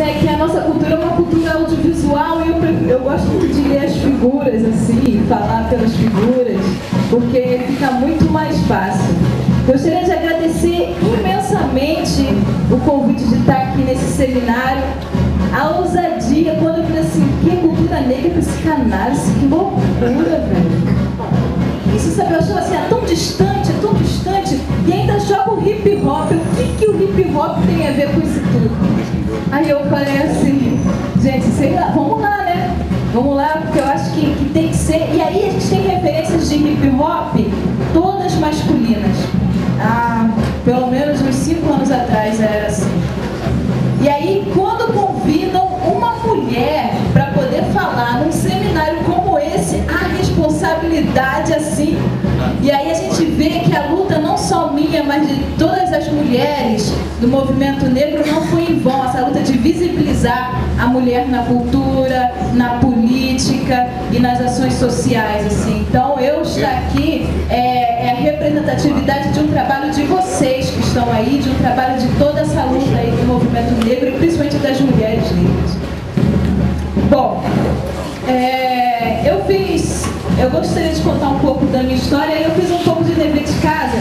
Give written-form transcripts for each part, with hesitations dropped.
é que a nossa cultura é uma cultura audiovisual e eu gosto muito de ler as figuras, assim, falar pelas figuras, porque fica muito mais fácil. Gostaria de agradecer imensamente o convite de estar aqui nesse seminário, a ousadia, quando eu falei assim, que cultura negra, psicanálise, que loucura, velho. Isso, sabe, eu achava assim, é tão distante, e ainda joga o hip hop. O que o hip hop tem a ver com isso tudo? Aí eu falei assim, gente, sei lá, vamos lá, né? Vamos lá, porque eu acho que tem que ser. E aí a gente tem referências de hip hop todas masculinas. Pelo menos uns 5 anos atrás era assim. E aí, quando convidam uma mulher para poder falar num seminário como esse, a responsabilidade assim. E aí a gente vê que a luta não só minha, mas de todas as mulheres do movimento negro não foi em vão. Essa luta de visibilizar a mulher na cultura, na política e nas ações sociais, assim. Então, eu estar aqui é a representatividade de um trabalho de vocês que estão aí, de um trabalho de toda essa luta aí do movimento negro e principalmente das mulheres negras. Bom, eu gostaria de contar um pouco da minha história. Eu fiz um pouco de dever de casa,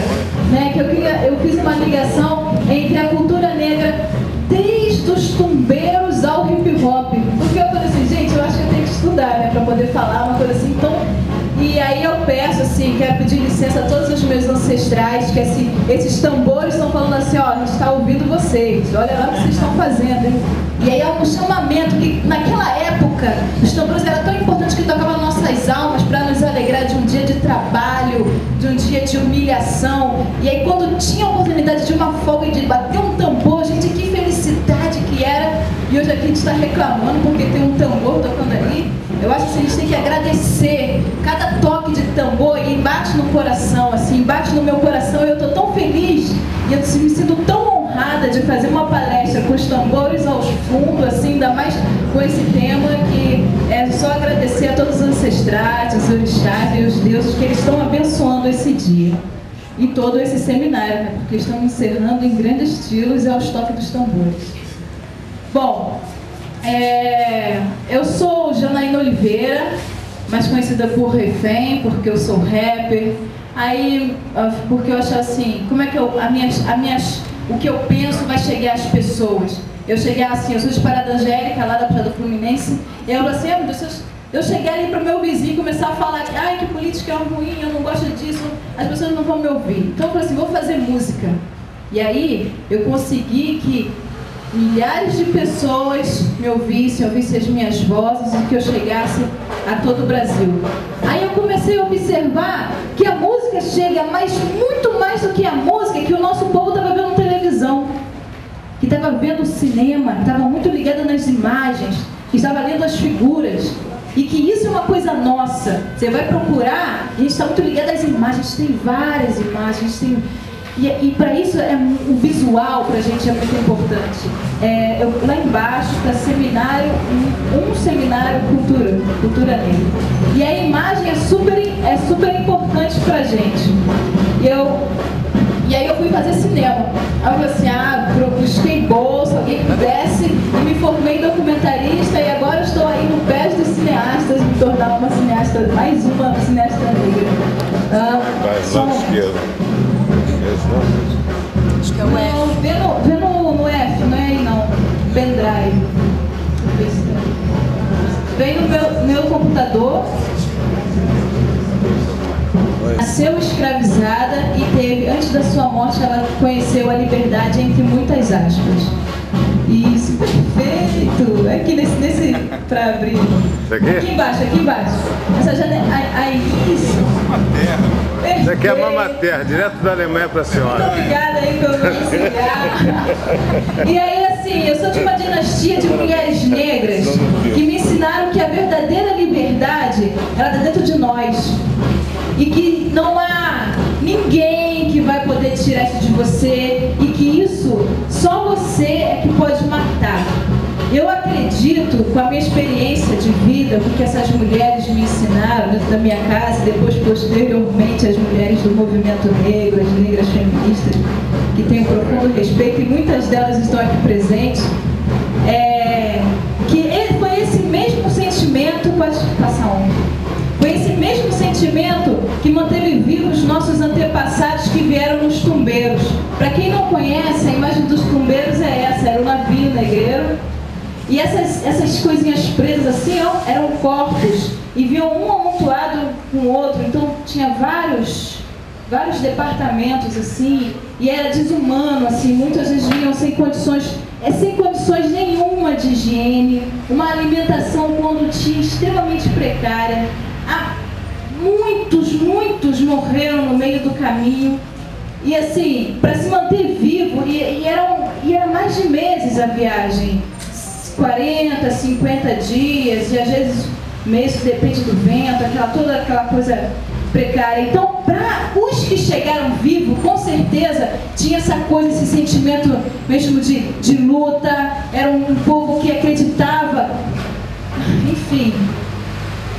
né? Que eu fiz uma ligação entre a cultura negra desde os tumbeiros ao hip hop. Porque eu falei assim, gente, eu acho que eu tenho que estudar, né? Pra poder falar uma coisa assim. Então, e aí eu peço assim, quero pedir licença a todos os meus ancestrais, que assim, esses tambores estão falando assim, ó, a gente está ouvindo vocês, olha lá o que vocês estão fazendo, hein? E aí é um chamamento que naquela época os tambores eram tão importantes que tocavam nossas almas para nos alegrar de um dia de trabalho, de um dia de humilhação. E aí quando tinha a oportunidade de uma folga e de bater um tambor, gente, que felicidade que era. E hoje aqui a gente está reclamando porque tem um tambor tocando ali. Eu acho que a gente tem que agradecer cada toque de tambor e bate no coração, assim, bate no meu coração. Eu estou tão feliz e eu me sinto tão honrada de fazer uma palestra com os tambores aos fundos, assim, ainda mais com esse tema, que é só agradecer a todos os ancestrais, os orixás e os deuses que eles estão abençoando esse dia e todo esse seminário, né? Porque estão encerrando em grandes estilos e aos toques dos tambores. Bom, eu sou Janaína Oliveira, mais conhecida por Refém, porque eu sou rapper. Aí, porque eu acho assim, como é que o que eu penso vai chegar às pessoas. Eu cheguei assim, eu sou de Parada Angélica, lá da Baixada Fluminense, e eu falei assim, meu Deus, eu cheguei ali pro meu vizinho e começar a falar que, ai, que política é ruim, eu não gosto disso, as pessoas não vão me ouvir. Então eu falei assim, vou fazer música. E aí eu consegui que milhares de pessoas me ouvissem as minhas vozes e que eu chegasse a todo o Brasil. Aí eu comecei a observar que a música chega muito mais do que a música que o nosso povo estava vendo na televisão, que estava vendo o cinema, que estava muito ligado nas imagens, que estava lendo as figuras, e que isso é uma coisa nossa. Você vai procurar, a gente está muito ligado às imagens, tem várias imagens, e para isso o visual para a gente é muito importante. Lá embaixo está seminário, um seminário cultura negra. E a imagem é super importante para a gente. E aí eu fui fazer cinema. Aí eu falei assim, busquei bolsa, alguém que pudesse, e me formei documentarista, e agora estou aí no pé dos cineastas, me tornar uma cineasta, mais uma cineasta negra. Acho que é o F. Vê no F, não é aí não. Pendrive. Vem no meu computador. Nasceu escravizada e teve, antes da sua morte, ela conheceu a liberdade entre muitas aspas. Isso, perfeito! Aqui nesse para abrir. Aqui embaixo. Essa janela. Aí, isso. Isso aqui é a Mama Terra, direto da Alemanha para a senhora. Muito obrigada aí pelo me ensinar. E aí, assim, eu sou de uma dinastia de mulheres negras que me ensinaram que a verdadeira liberdade, ela está dentro de nós. E que não há ninguém que vai poder tirar isso de você, e que isso, só você é que pode matar. Eu acredito, com a minha experiência de vida, o que essas mulheres me ensinaram dentro da minha casa, e depois, posteriormente, as mulheres do movimento negro, as negras feministas, que têm um profundo respeito, e muitas delas estão aqui presentes, passar um. Foi esse mesmo sentimento que manteve vivos os nossos antepassados que vieram nos tumbeiros. Para quem não conhece, a imagem dos tumbeiros é essa, era um navio negreiro. E essas coisinhas presas assim, ó, eram corpos. E vinham um amontoado com o outro. Então tinha vários departamentos assim. E era desumano, assim, muitas vezes vinham sem condições nenhuma de higiene. Uma alimentação quando tinha extremamente precária. Muitos morreram no meio do caminho. E assim, para se manter vivo, e era mais de meses a viagem. 40, 50 dias, e às vezes meses, depende do vento, toda aquela coisa precária. Então, para os que chegaram vivos, com certeza tinha essa coisa, esse sentimento mesmo de luta. Era um povo que acreditava, enfim.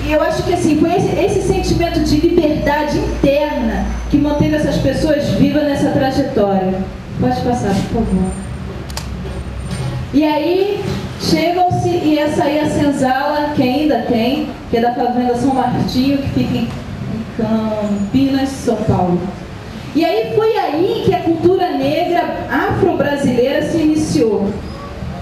E eu acho que assim, foi esse sentimento de liberdade interna que manteve essas pessoas vivas nessa trajetória. Pode passar, por favor. E aí, chegam-se, e essa aí é a senzala, que ainda tem, que é da Fazenda São Martinho, que fica em Campinas, São Paulo. E aí foi aí que a cultura negra afro-brasileira se iniciou,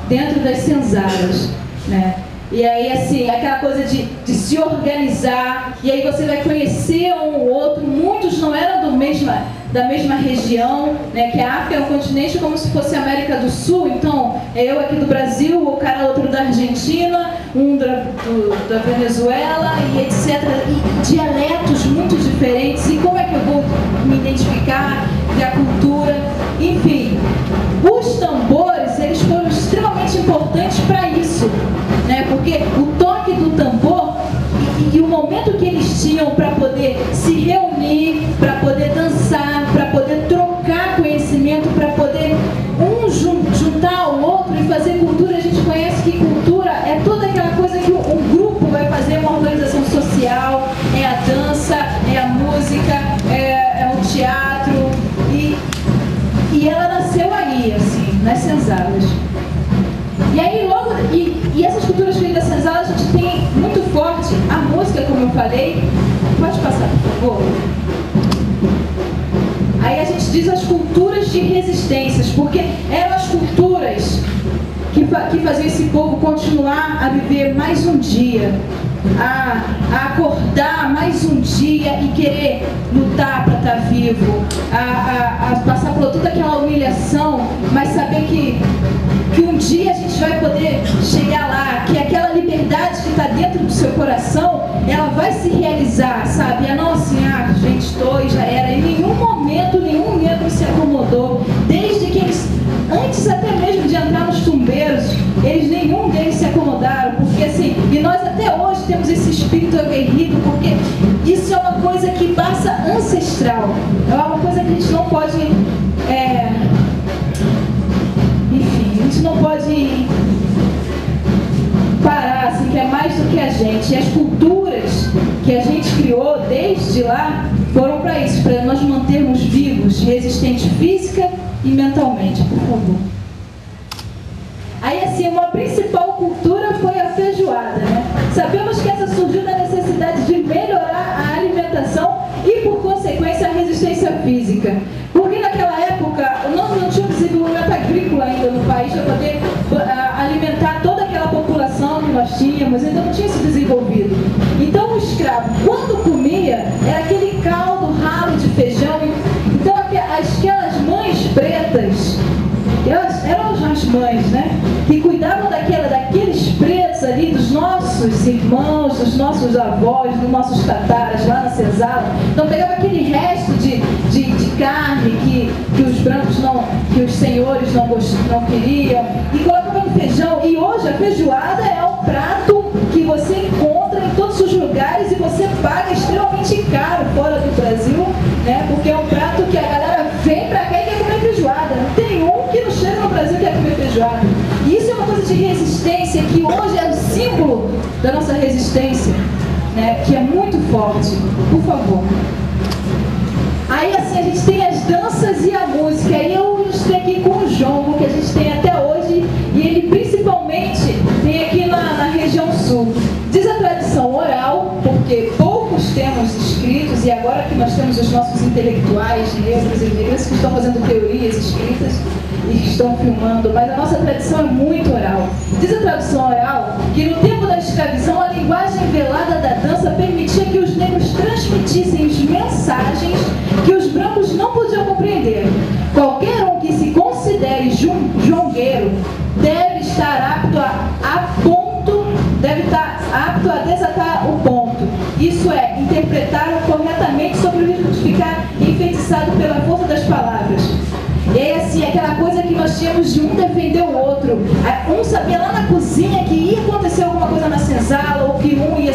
dentro das senzalas, né? E aí, assim, aquela coisa de se organizar, e aí você vai conhecer um ou outro. Muitos não eram da mesma região, né? Que a África é um continente como se fosse a América do Sul. Então, eu aqui do Brasil, o cara outro da Argentina, um da Venezuela, e etc. E dialetos muito diferentes. E como é que eu vou me identificar da cultura? Enfim, os tambores, eles foram extremamente importantes para isso, né? Porque o toque do tambor e o momento que eles tinham para poder se reunir, para poder dançar, para poder trocar conhecimento, para poder juntar ao outro e fazer cultura. A gente conhece que cultura é toda aquela coisa que um grupo vai fazer, uma organização social, é a dança, é a música, é o teatro, e ela nasceu aí, assim, nas senzalas. E aí logo, e essas culturas que vêm das senzalas, a gente tem muito forte a música, como eu falei. Pode passar, por favor. Aí a gente diz as culturas de resistências, porque eram as culturas que faziam esse povo continuar a viver mais um dia, a acordar mais um dia e querer lutar para estar vivo, a passar por toda aquela humilhação, mas saber que um dia a gente vai poder chegar lá, que aquela liberdade que está dentro do seu coração, ela vai se realizar, sabe? E não assim, gente, estou e já era. Em nenhum momento, nenhum negro se acomodou, desde que eles, antes até mesmo de entrar nos tumbeiros, nenhum deles se acomodaram, porque assim, e nós até hoje temos esse espírito aguerrido, porque isso é uma coisa que passa ancestral, é uma coisa que a gente não pode, enfim, a gente não pode parar, assim, que é mais do que a gente. E as culturas que a gente criou desde lá foram para isso, para nós mantermos vivos, resistentes física e mentalmente. Por favor. Aí, assim, uma principal cultura foi a feijoada, né? Sabemos que essa surgiu da necessidade de melhorar a alimentação e, por consequência, a resistência física. Porque naquela época não tinha desenvolvimento agrícola ainda no país para poder alimentar toda aquela população que nós tínhamos, ainda não tinha se desenvolvido. Então o escravo, quando comia, era aquele caldo ralo de feijão. Então aquelas mães pretas, elas eram as mães, né? Que cuidavam daqueles pretos ali, dos nossos irmãos, dos nossos avós, dos nossos tataras lá na senzala. Então pegava aquele resto de carne que os brancos que os senhores não queriam e colocava no feijão. E hoje a feijoada é um prato que você encontra em todos os lugares e você paga extremamente caro fora do Brasil, né? Porque é um prato que a galera vem pra cá e quer comer feijoada. Não tem um que não chega no Brasil e quer comer feijoada. E isso é uma coisa de resistência que hoje é o símbolo da nossa resistência, né? Que é muito forte. Por favor. Aí assim a gente tem as danças e a música. Aí eu estou aqui com o jongo, que a gente tem até hoje, e ele principalmente tem aqui na região sul. Diz a tradição oral agora que nós temos os nossos intelectuais negros e negras que estão fazendo teorias escritas e que estão filmando, mas a nossa tradição é muito oral. Diz a tradição oral que no tempo da escravidão a linguagem velada da dança permitia que os negros transmitissem mensagens que os brancos não podiam compreender. Qualquer um que se considere jongueiro deve estar apto a desatar o ponto. Isso é, interpretar corretamente sobre o risco de ficar enfeitiçado pela força das palavras. E aí, assim, aquela coisa que nós tínhamos de um defender o outro. Um sabia lá na cozinha que ia acontecer alguma coisa na senzala, ou que um ia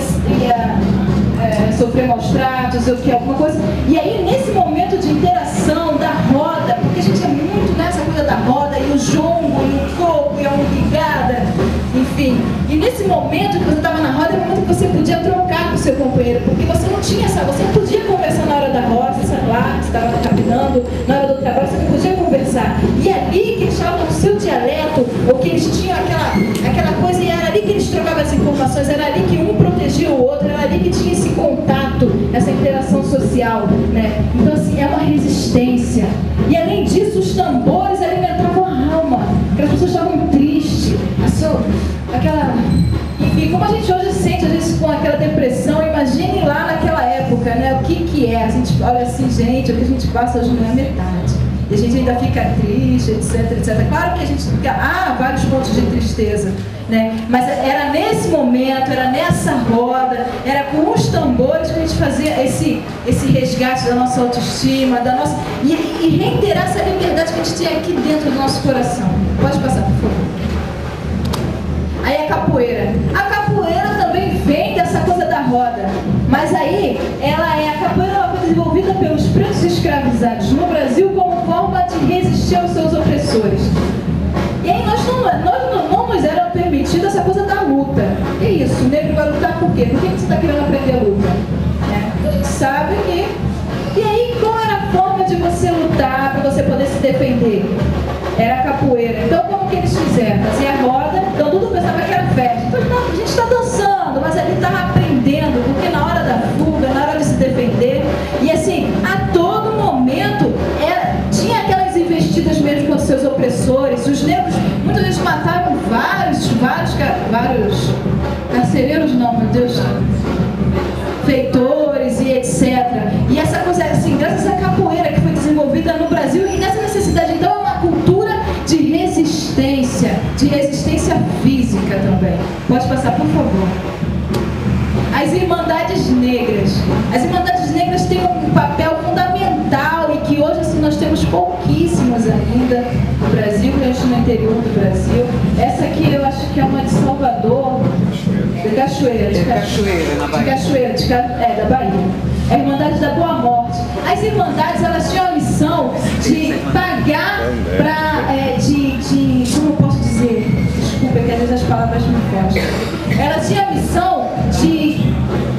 sofrer maus tratos, ou que alguma coisa. E aí, nesse momento de interação, da roda, porque a gente é muito nessa coisa da roda, e o jongo, e o coco, e a umbigada, enfim. E nesse momento que você estava na roda, é o momento que você podia trocar com o seu companheiro, porque você não tinha essa, você podia conversar na hora da roda, sei lá, que estava capinando, na hora do trabalho, você não podia conversar. E ali que eles falavam o seu dialeto, ou que eles tinham aquela coisa, e era ali que eles trocavam as informações, era ali que um protegia o outro, era ali que tinha esse contato, essa interação social, né? Então, assim, é uma resistência. E além disso, os tambores alimentavam a alma, porque as pessoas estavam tristes, enfim, como a gente hoje sente, às vezes, com aquela depressão, imagine lá naquela época, né? O que é? A gente olha assim, gente, o que a gente passa hoje não é metade. E a gente ainda fica triste, etc, etc. Claro que a gente fica, vários pontos de tristeza, né? Mas era nesse momento, era nessa roda, era com os tambores que a gente fazia esse resgate da nossa autoestima, e reiterar essa liberdade que a gente tinha aqui dentro do nosso coração. Pode passar, por favor. Aí a capoeira. A capoeira também vem dessa coisa da roda, mas aí a capoeira foi desenvolvida pelos pretos escravizados no Brasil como forma de resistir aos seus opressores. E aí não nos era permitida essa coisa da luta. É isso, o negro vai lutar por quê? Por que você está querendo aprender a luta? A gente sabe que... E aí qual era a forma de você lutar para você poder se defender? Era a capoeira. Então como que eles fizeram? Fazia a roda, então tudo pensava que era festa. Então a gente está dançando, mas ali estava aprendendo, porque na hora da fuga, na hora de se defender, e assim, a todo momento tinha aquelas investidas mesmo com os seus opressores. Os negros muitas vezes mataram vários carcereiros, não, meu Deus, feitores e etc. E essa coisa, assim, graças à capoeira que foi desenvolvida no Brasil, e nessa necessidade, então, é uma cultura de resistência física também. Pode passar, por favor. As Irmandades Negras. As Irmandades Negras têm um papel fundamental e que hoje, assim, nós temos pouquíssimas ainda no Brasil, principalmente no interior do Brasil. Essa aqui eu acho que é uma de Salvador, de Cachoeira, na Bahia. De Cachoeira, da Bahia. É a Irmandade da Boa Morte. As Irmandades, elas tinham a missão de pagar como eu posso dizer? Desculpa, que às vezes as palavras me fogem. Elas tinham a missão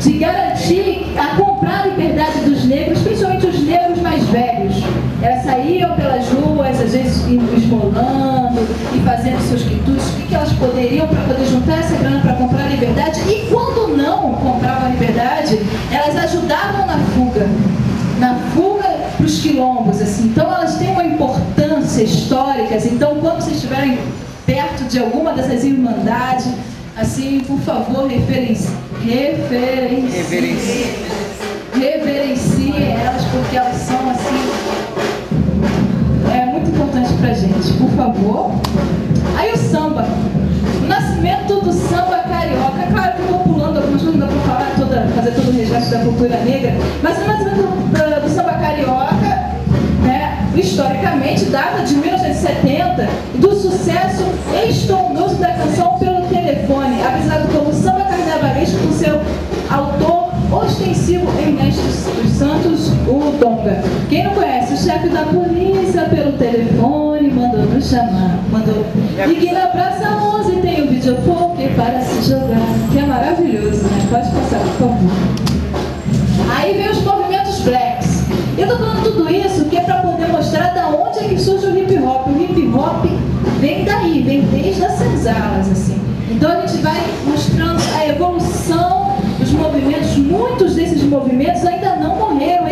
de garantir a comprar a liberdade dos negros, principalmente os negros mais velhos. Elas saíam pelas ruas, às vezes esmolando e fazendo seus quitutes, o que elas poderiam para poder juntar essa grana para comprar a liberdade, e quando não compravam a liberdade, elas ajudavam na fuga para os quilombos, assim. Então elas têm uma importância histórica, assim. Então quando vocês estiverem perto de alguma dessas irmandades, assim, por favor, reverenciem elas, porque elas são, assim, muito importante pra gente, por favor. Aí o samba, o nascimento do samba carioca. Claro que eu estou pulando algumas coisas, não dá para falar fazer todo o resgate da cultura negra, mas o nascimento do samba carioca, né, historicamente data de 1970, do sucesso estrondoso da canção Pelo Telefone, avisado como samba carnavalesco, com seu autor ostensivo Ernesto dos Santos, o Donga. Quem não conhece? O chefe da polícia pelo telefone mandou nos chamar, E que na Praça 11 tem um videopoker para se jogar, que é maravilhoso, né? Pode passar, por favor. Aí vem os movimentos blacks. Eu estou falando tudo isso que é para poder mostrar da onde é que surge o hip hop. O hip hop vem daí, vem desde as senzalas, assim. Então a gente vai mostrando a evolução dos movimentos. Muitos desses movimentos ainda não morreram,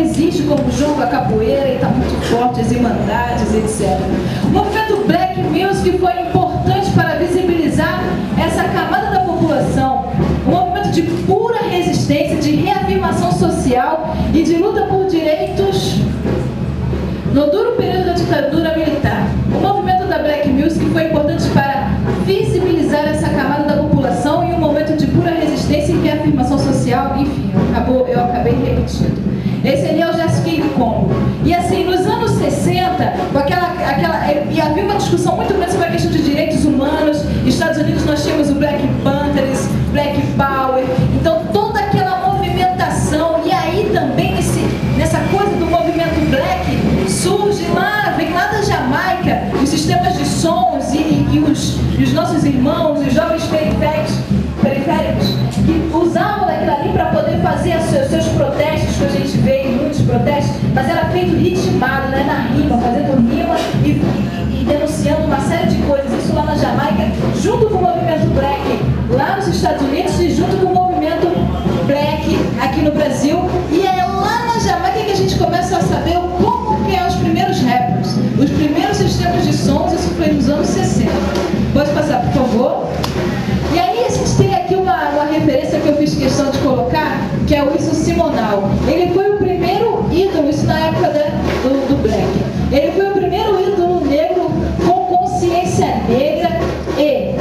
foi importante para visibilizar essa camada da população, um movimento de pura resistência, de reafirmação social e de luta por direitos no duro período da ditadura militar. O movimento da Black Music foi importante para visibilizar essa camada da população em um momento de pura resistência e reafirmação social. Enfim, eu acabei repetindo. Esse ali é o Jazz King Combo. E assim, nos anos 60, e havia uma discussão muito grande sobre a questão de direitos humanos. Nos Estados Unidos nós tínhamos o Black Panthers, Black Power, então toda aquela movimentação, e aí também nessa coisa do movimento Black, surge lá, vem lá da Jamaica, os sistemas de sons e os nossos irmãos, os jovens periféricos, que usavam daquilo ali para poder fazer os seus protestos, que a gente vê em muitos protestos, mas era feito ritmado, né, na rima, fazendo rima e denunciando uma série de coisas. Isso lá na Jamaica, junto com o movimento Black lá nos Estados Unidos e junto com o movimento Black aqui no Brasil. E é lá na Jamaica que a gente começa a saber como que é os primeiros rappers, os primeiros sistemas de sons. Isso foi nos anos 60. Pode passar, por favor? E aí a gente tem aqui uma referência que eu fiz questão de colocar, que é o Wilson Simonal. Ele foi o primeiro ídolo, isso na época do Black. Ele foi o primeiro ídolo negro com consciência negra e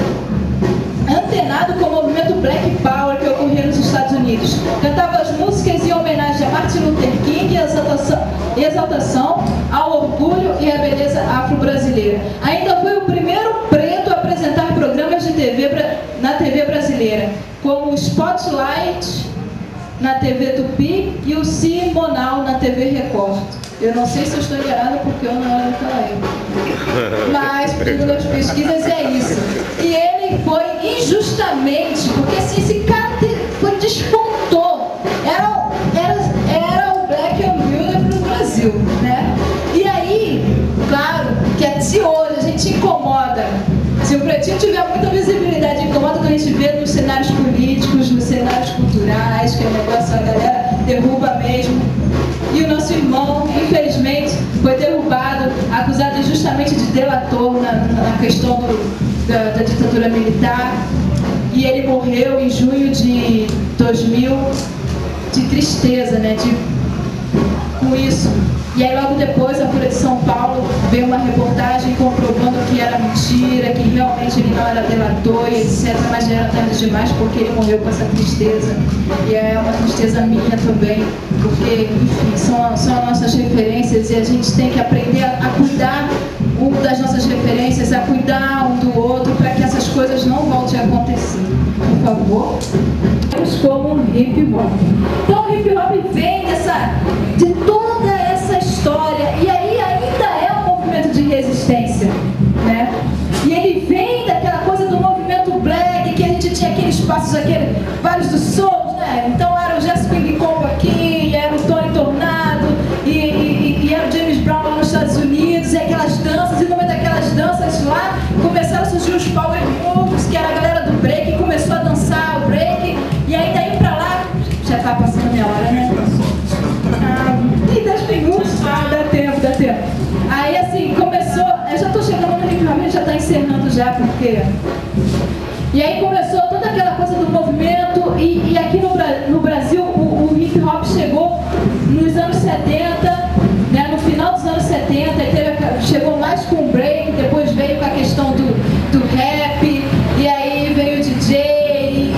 antenado com o movimento Black Power que ocorria nos Estados Unidos. Cantava as músicas em homenagem a Martin Luther King e exaltação ao orgulho e à beleza afro-brasileira. Ainda foi o primeiro preto a apresentar programas de TV na TV brasileira, como o Spotlight na TV Tupi e o Simonal na TV Record. Eu não sei se eu estou enganada porque eu não era daquela época. Mas, segundo as pesquisas, é isso. E ele foi injustamente, porque assim, esse cara despontou. Era o Black and Beautiful do Brasil, né? E aí, claro, que se hoje a gente incomoda, se o pretinho tiver muita visibilidade, incomoda quando a gente vê nos cenários políticos, nos cenários culturais, que é um negócio, a galera derruba mesmo. E o nosso irmão, infelizmente, foi derrubado, acusado injustamente de delator na questão da ditadura militar. E ele morreu em junho de 2000, de tristeza, né? Com isso. E aí logo depois a Folha de São Paulo veio uma reportagem comprovando que era mentira, que realmente ele não era delator e etc. Mas já era tarde demais porque ele morreu com essa tristeza. E é uma tristeza minha também, porque, enfim, são as nossas referências e a gente tem que aprender a cuidar das nossas referências, a cuidar um do outro para que essas coisas não voltem a acontecer. Por favor. Como um hip hop. Então o hip hop vem de toda essa história e aí ainda é um movimento de resistência, né? E ele vem daquela coisa do movimento Black, que a gente tinha aqueles passos, vários dos sons, né? Então era o Jazz King Combo aqui, era o Tony Tornado e era o James Brown lá nos Estados Unidos, e aquelas danças, e no meio daquelas danças lá começaram a surgir os power moves, que era a galera do break, que começou a dançar o break, e aí daí pra lá, já tá passando a minha hora, né? Tem 10 minutos, dá tempo. Aí assim, começou, eu já tô chegando no hip hop, já tá encerrando já, porque... E aí começou toda aquela coisa do movimento, e aqui no Brasil o hip hop chegou nos anos 70, né, no final dos anos 70, chegou mais com o break, depois veio com a questão do rap, e aí veio o DJ,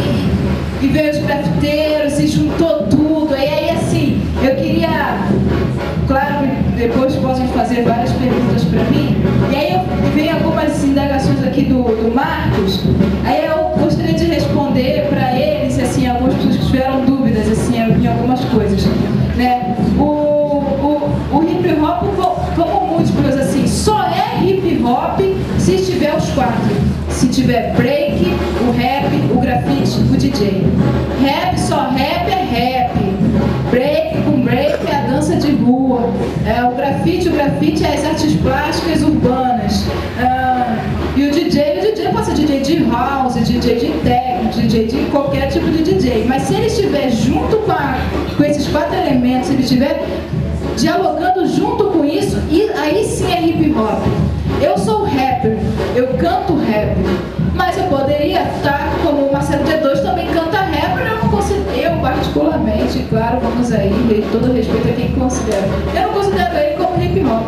e veio os grafiteiros, e juntou tudo, e aí assim, eu queria, claro, depois podem fazer várias perguntas para mim, e aí vem algumas indagações aqui do Marcos, aí eu gostaria de responder para eles, assim, algumas pessoas que tiveram dúvidas, assim, em algumas coisas, né? O hip hop, como múltiplos, assim, só é hip hop se tiver os quatro. Se tiver break, o rap, o grafite, o DJ. Rap, só rap é rap. Break com break é a dança de rua. O grafite é as artes plásticas urbanas. E o DJ pode ser DJ de house, DJ de techno, DJ de qualquer tipo de DJ. Mas se ele estiver junto com esses quatro elementos, se ele estiver dialogando junto com isso, e aí sim é hip hop. Eu sou rapper, eu canto rap, mas eu poderia estar como o Marcelo D2 também canta rapper. Eu não considero, eu particularmente, claro, vamos aí, todo respeito a quem considera, eu não considero ele como hip hop,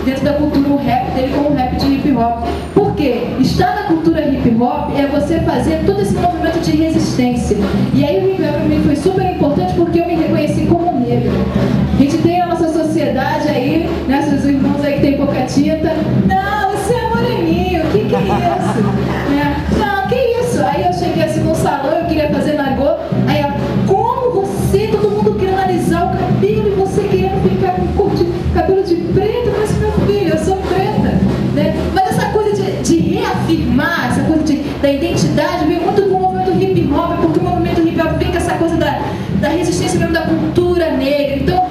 dentro da cultura o rap dele como rap de hip hop. Por quê? Estar na cultura hip hop é você fazer todo esse movimento de resistência. E aí o hip hop para mim foi super importante porque eu me reconheci como negro. A gente tem a nossa sociedade aí, né, seus irmãos aí que tem pouca tinta, não, você é moreninho, o que é isso? Não, que isso? Aí eu cheguei assim num salão, eu queria fazer nagô, aí ela, como você, todo mundo querendo alisar o cabelo e você querendo ficar com cor de cabelo de preto? Mas meu filho, eu sou preta, né? Mas essa coisa de reafirmar, essa coisa da identidade veio muito com o movimento hip hop, porque o movimento hip hop vem com essa coisa da resistência mesmo da cultura negra. Então,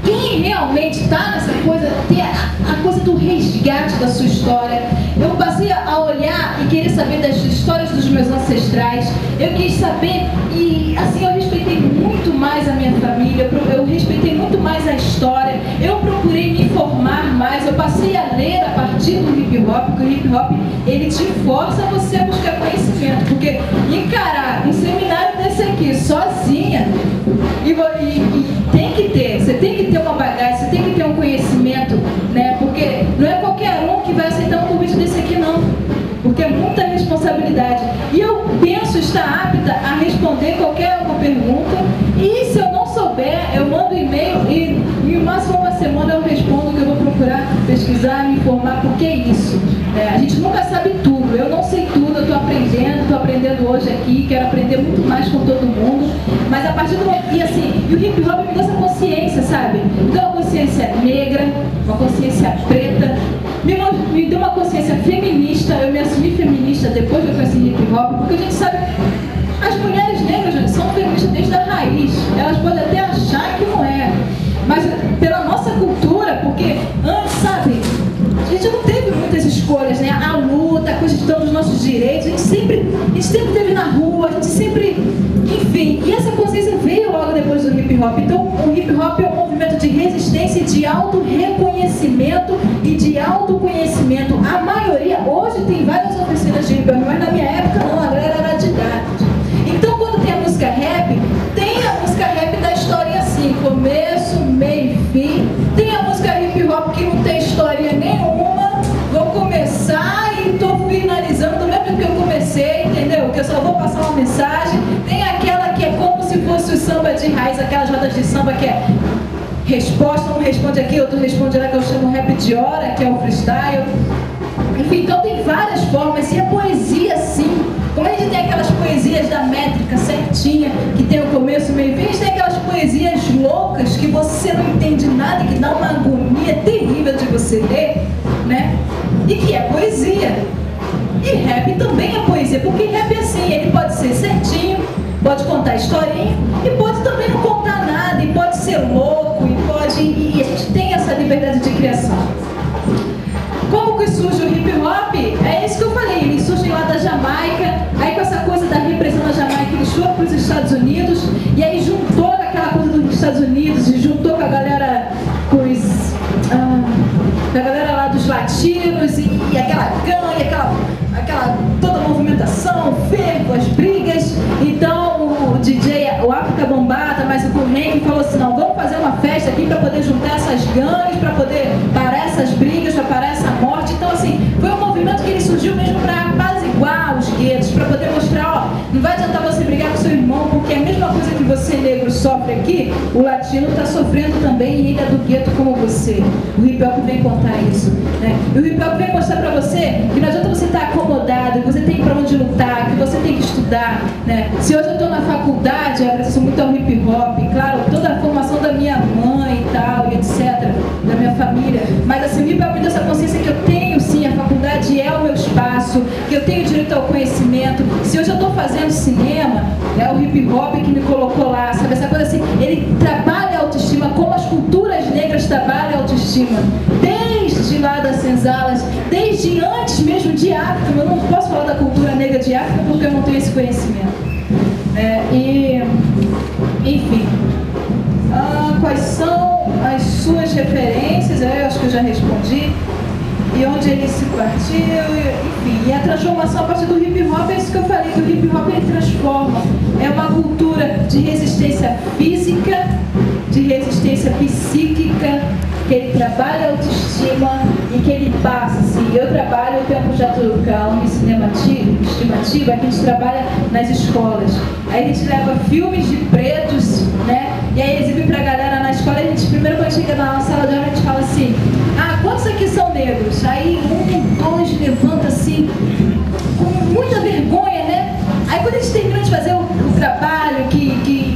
quem realmente está nessa coisa, tem a coisa do resgate da sua história. Eu passei a olhar e querer saber das histórias dos meus ancestrais. Eu quis saber, e assim eu respeitei muito mais a minha família, eu respeitei muito mais a história, eu procurei me informar mais, eu passei a ler a partir do hip hop, porque o hip hop ele te força você a buscar conhecimento, porque encarar um seminário desse aqui sozinha, você tem que ter uma bagagem, você tem que ter um conhecimento, né? Porque não é qualquer um que vai aceitar um convite desse aqui não, porque é muita responsabilidade. E eu penso estar apta a responder qualquer uma pergunta, e se eu não souber, eu mando e-mail e no máximo uma semana eu respondo, que eu vou procurar pesquisar, me informar, porque é isso. A gente nunca sabe tudo, eu não sei tudo, eu estou aprendendo hoje aqui, quero aprender muito mais com todo mundo, mas a partir do momento, e o hip hop me deu essa consciência, sabe? Me deu uma consciência negra, uma consciência preta, me deu uma consciência feminista. Eu me assumi feminista depois que eu conheci hip hop, porque a gente sabe, as mulheres negras, gente, são feministas desde a raiz, elas podem até achar que não é, mas pela nossa cultura, porque antes, sabe, a gente não teve muitas escolhas, né? A luta, a questão dos nossos direitos, a gente sempre esteve na rua, a gente sempre, enfim, e essa consciência veio logo depois do hip hop. Então o hip hop é um movimento de resistência, de auto-reconhecimento e de autoconhecimento. A maioria, hoje tem várias oficinas de hip hop, mas na minha época não, a galera era didática. Então quando tem a música rap, tem a música rap da historinha assim, começo, meio e fim. Tem a música hip hop que não tem história nenhuma, vou começar e estou finalizando do mesmo que eu comecei, entendeu? Que eu só vou passar uma mensagem. Tem aquela que é como se fosse o samba de raiz, aquelas rodas de samba que é resposta, um responde aqui, outro responde lá, que eu chamo rap de hora, que é o freestyle. Enfim, então tem várias formas, e a poesia sim. Como a gente tem aquelas poesias da métrica certinha, que tem o começo, o meio e fim, a gente tem aquelas poesias loucas que você não entende nada, que dá uma agonia terrível de você ler, né? E que é poesia. E rap também é poesia, porque rap é assim, ele pode ser certinho, pode contar historinha, e pode também não contar nada, e pode ser louco, e a gente tem essa liberdade de criação. Como que surge o hip hop? É isso que eu falei, ele surge lá da Jamaica, aí com essa coisa da repressão da Jamaica, ele foi para os Estados Unidos, e aí juntou com aquela coisa dos Estados Unidos, e juntou com a galera, a galera lá dos latinos, e aquela gangue, aquela toda a movimentação, o fervo, as brigas. Então o DJ, o África Bombata, mas o Henry falou assim, não, vamos fazer uma festa aqui para poder juntar essas gangues, para poder parar essas brigas, para parar essa morte. Então assim, foi um movimento que ele surgiu mesmo para apaziguar os guetos, para poder mostrar, ó, não vai adiantar você brigar com seu irmão, porque a mesma coisa que você negro sofre aqui, o latino está sofrendo também, e ele é do gueto como você. O hip hop vem contar isso, né? E o hip hop vem mostrar para você que não adianta você estar acomodado, que você tem para onde lutar, que você tem que estudar, né? Se hoje eu estou na faculdade, eu agradeço muito ao hip hop, claro, toda a formação da minha mãe e tal, e etc, da minha família, mas assim, o hip hop me deu essa consciência que eu tenho sim, a faculdade é o meu espaço, que eu tenho direito ao conhecimento. Se hoje eu estou fazendo cinema, é o hip hop que me colocou lá, sabe? Essa coisa assim, ele trabalha a autoestima, como as culturas negras trabalham a autoestima, desde lá das senzalas, desde antes mesmo de África. Eu não posso falar da cultura negra de África porque eu não tenho esse conhecimento. Enfim, quais são onde ele se partiu, enfim. E a transformação a partir do hip hop é isso que eu falei, que o hip hop ele transforma. É uma cultura de resistência física, de resistência psíquica, que ele trabalha a autoestima e que ele passa, assim, eu trabalho, eu tenho um projeto com a Estimativa, que a gente trabalha nas escolas. Aí a gente leva filmes de pretos, né, e aí exibe pra galera na escola, e a gente, primeiro quando chega na sala de aula, a gente fala assim, quantos aqui são negros? Aí dois levanta assim, com muita vergonha, né? Aí quando a gente termina de fazer o trabalho, que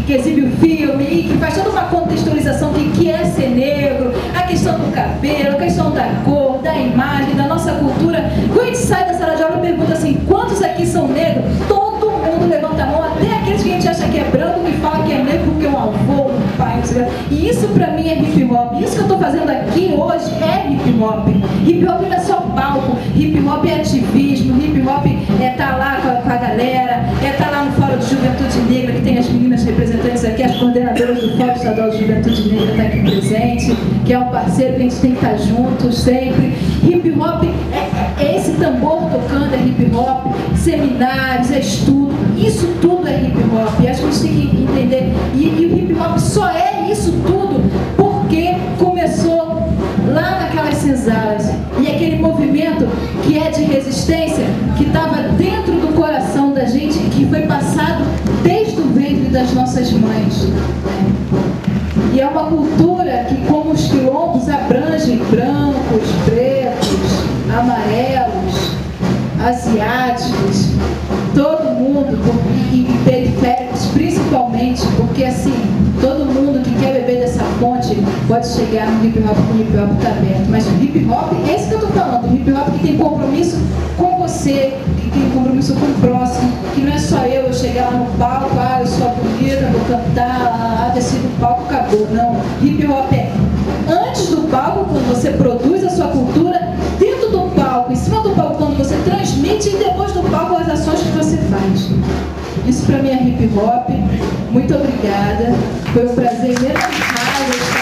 exibe o filme, e que faz toda uma contextualização que é ser negro, a questão do cabelo, a questão da cor, da imagem, da nossa cultura, quando a gente sai da sala de aula e pergunta assim, quantos aqui são negros? Todo mundo levanta a mão, até aqueles que a gente acha que é branco, que fala que é negro porque é um avô, um pai, e isso pra mim é hip hop. Isso que eu tô fazendo aqui hoje é hip hop. Hip hop não é só palco, hip hop é ativismo, hip hop é estar lá com a galera, é estar lá no Fórum de Juventude Negra, que tem as meninas representantes aqui, as coordenadoras do Fórum Estadual de Juventude Negra tá aqui presente, que é um parceiro que a gente tem que estar juntos sempre. Hip hop é esse tambor tocando, é hip hop, seminários, é estudo, isso tudo é hip hop. E acho que a gente tem que entender, e o hip hop só é isso tudo porque começou lá naquelas senzalas, e aquele movimento que é de resistência, que estava dentro do coração da gente, que foi passado desde o ventre das nossas mães. E é uma cultura que, como os quilombos, abrange brancos, pretos, amarelos, asiáticos, todo mundo, e periféricos principalmente, porque assim, todo mundo que quer beber dessa fonte pode chegar no hip hop, que o hip hop está aberto. Mas o hip hop, é isso que eu estou falando, o hip hop que tem compromisso com você, que tem compromisso com o próximo, que não é só eu chegar lá no palco, eu sou bonita, vou cantar, desci do palco, acabou. Não, hip hop é antes do palco, quando você produz a sua cultura, dentro do palco, em cima do palco, quando você transmite, e depois do palco as ações que você faz. Isso pra mim é hip hop. Muito obrigada. Foi um prazer inenarrável.